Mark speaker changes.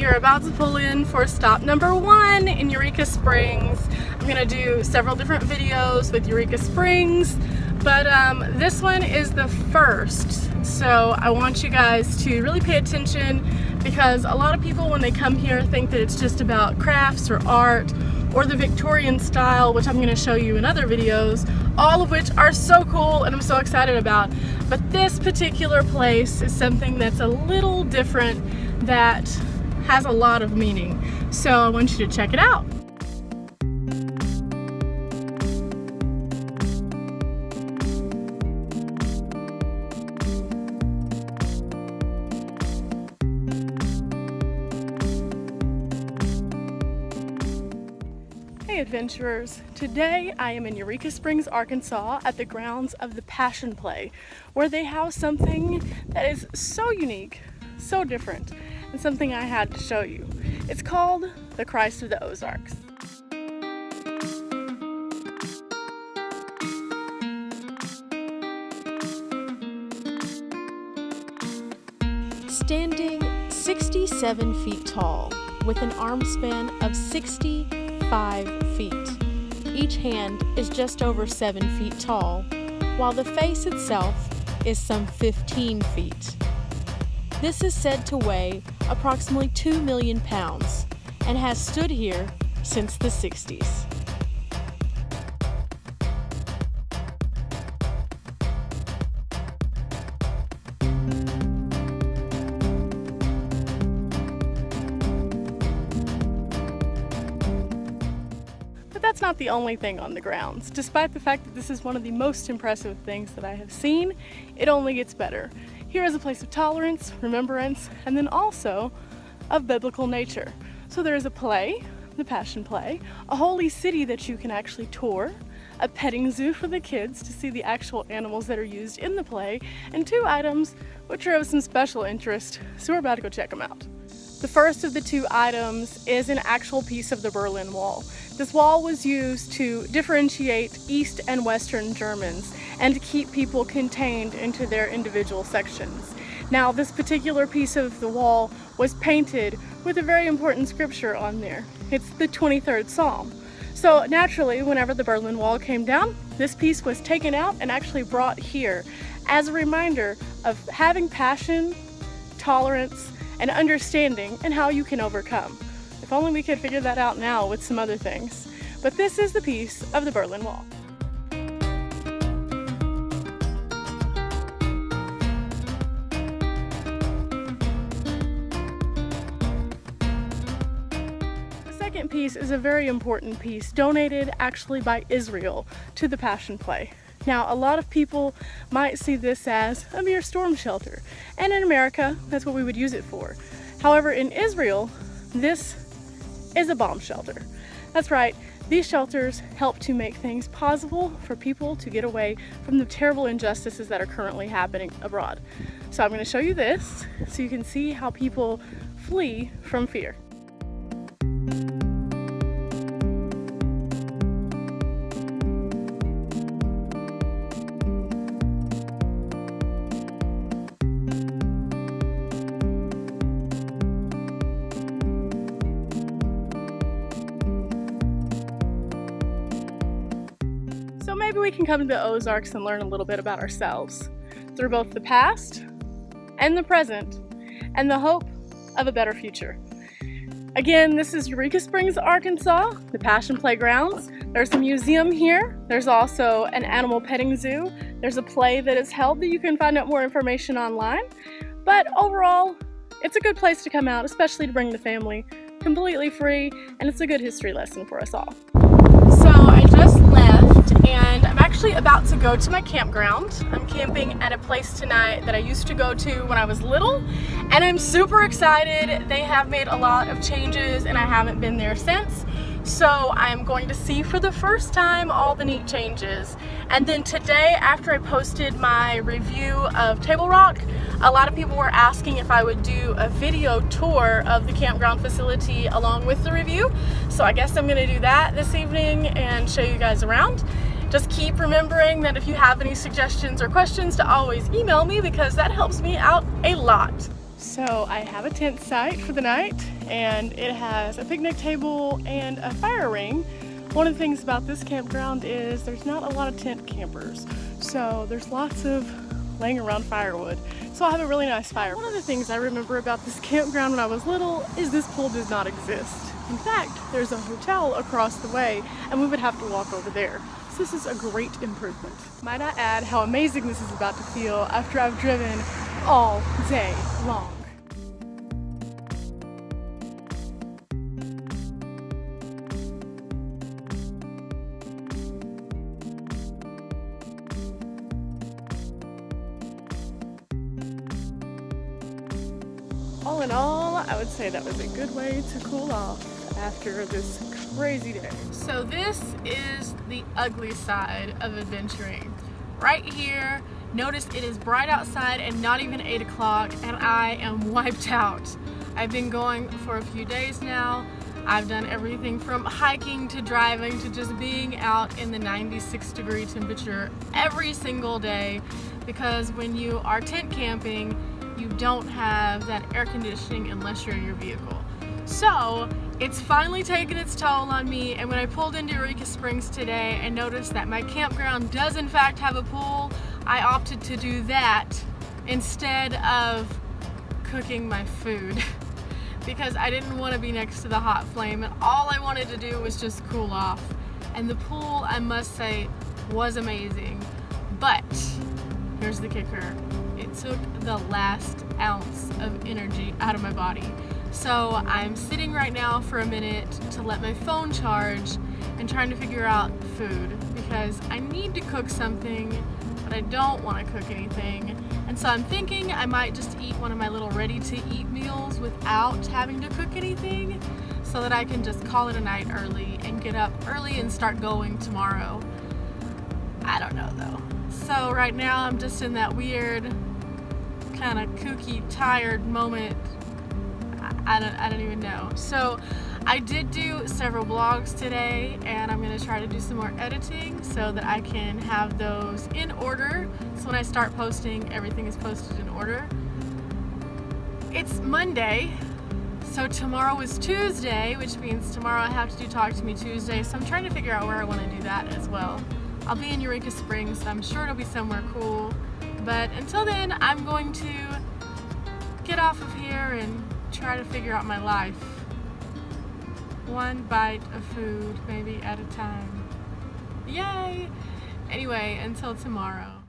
Speaker 1: you're about to pull in for stop number 1 in Eureka Springs. I'm gonna do several different videos with Eureka Springs, but this one is the first. So I want you guys to really pay attention, because a lot of people when they come here think that it's just about crafts or art or the Victorian style, which I'm gonna show you in other videos, all of which are so cool and I'm so excited about. But this particular place is something that's a little different, that has a lot of meaning. So I want you to check it out. Hey adventurers, today I am in Eureka Springs, Arkansas at the grounds of the Passion Play, where they house something that is so unique, so different, and something I had to show you. It's called the Christ of the Ozarks. Standing 67 feet tall with an arm span of 65 feet. Each hand is just over 7 feet tall, while the face itself is some 15 feet. This is said to weigh approximately 2 million pounds and has stood here since the 60s. That's not the only thing on the grounds. Despite the fact that this is one of the most impressive things that I have seen, it only gets better. Here is a place of tolerance, remembrance, and then also of biblical nature. So there is a play, the Passion Play, a holy city that you can actually tour, a petting zoo for the kids to see the actual animals that are used in the play, and 2 items which are of some special interest, so we're about to go check them out. The first of the 2 items is an actual piece of the Berlin Wall. This wall was used to differentiate East and Western Germans and to keep people contained into their individual sections. Now, this particular piece of the wall was painted with a very important scripture on there. It's the 23rd Psalm. So naturally, whenever the Berlin Wall came down, this piece was taken out and actually brought here as a reminder of having passion, tolerance, and understanding, and how you can overcome. If only we could figure that out now with some other things. But this is the piece of the Berlin Wall. The second piece is a very important piece, donated actually by Isreal to the Passion Play. Now, a lot of people might see this as a mere storm shelter, and in America, that's what we would use it for. However, in Israel, this is a bomb shelter. That's right, these shelters help to make things possible for people to get away from the terrible injustices that are currently happening abroad. So I'm going to show you this so you can see how people flee from fear. So maybe we can come to the Ozarks and learn a little bit about ourselves through both the past and the present and the hope of a better future. Again, this is Eureka Springs, Arkansas, the Passion Playgrounds. There's a museum here. There's also an animal petting zoo. There's a play that is held that you can find out more information online. But overall, it's a good place to come out, especially to bring the family, completely free, and it's a good history lesson for us all. So I just left and I'm actually about to go to my campground. I'm camping at a place tonight that I used to go to when I was little, and I'm super excited. They have made a lot of changes and I haven't been there since. So I'm going to see for the first time all the neat changes. And then today, after I posted my review of Table Rock, a lot of people were asking if I would do a video tour of the campground facility along with the review. So I guess I'm gonna do that this evening and show you guys around. Just keep remembering that if you have any suggestions or questions to always email me, because that helps me out a lot. So I have a tent site for the night, and it has a picnic table and a fire ring. One of the things about this campground is there's not a lot of tent campers, so there's lots of laying around firewood. So I have a really nice fire. One of the things I remember about this campground when I was little is this pool does not exist. In fact, there's a hotel across the way, and we would have to walk over there. So this is a great improvement. Might I add how amazing this is about to feel after I've driven all day long. All in all, I would say that was a good way to cool off after this crazy day. So this is the ugly side of adventuring. Right here, notice it is bright outside and not even 8 o'clock, and I am wiped out. I've been going for a few days now. I've done everything from hiking to driving to just being out in the 96-degree temperature every single day, because when you are tent camping, you don't have that air conditioning unless you're in your vehicle. So it's finally taken its toll on me, and when I pulled into Eureka Springs today and noticed that my campground does in fact have a pool, I opted to do that instead of cooking my food because I didn't want to be next to the hot flame, and all I wanted to do was just cool off. And the pool, I must say, was amazing, but here's the kicker. It took the last ounce of energy out of my body. So I'm sitting right now for a minute to let my phone charge and trying to figure out food, because I need to cook something, but I don't want to cook anything. And so I'm thinking I might just eat one of my little ready-to-eat meals without having to cook anything, so that I can just call it a night early and get up early and start going tomorrow. I don't know though. So right now I'm just in that weird kind of kooky tired moment. I don't even know. So I did do several vlogs today, and I'm going to try to do some more editing so that I can have those in order, so when I start posting, everything is posted in order. It's Monday, so tomorrow is Tuesday, which means tomorrow I have to do Talk to Me Tuesday, so I'm trying to figure out where I want to do that as well. I'll be in Eureka Springs, so I'm sure it'll be somewhere cool, but until then I'm going to get off of here and try to figure out my life. One bite of food, maybe at a time. Yay! Anyway, until tomorrow.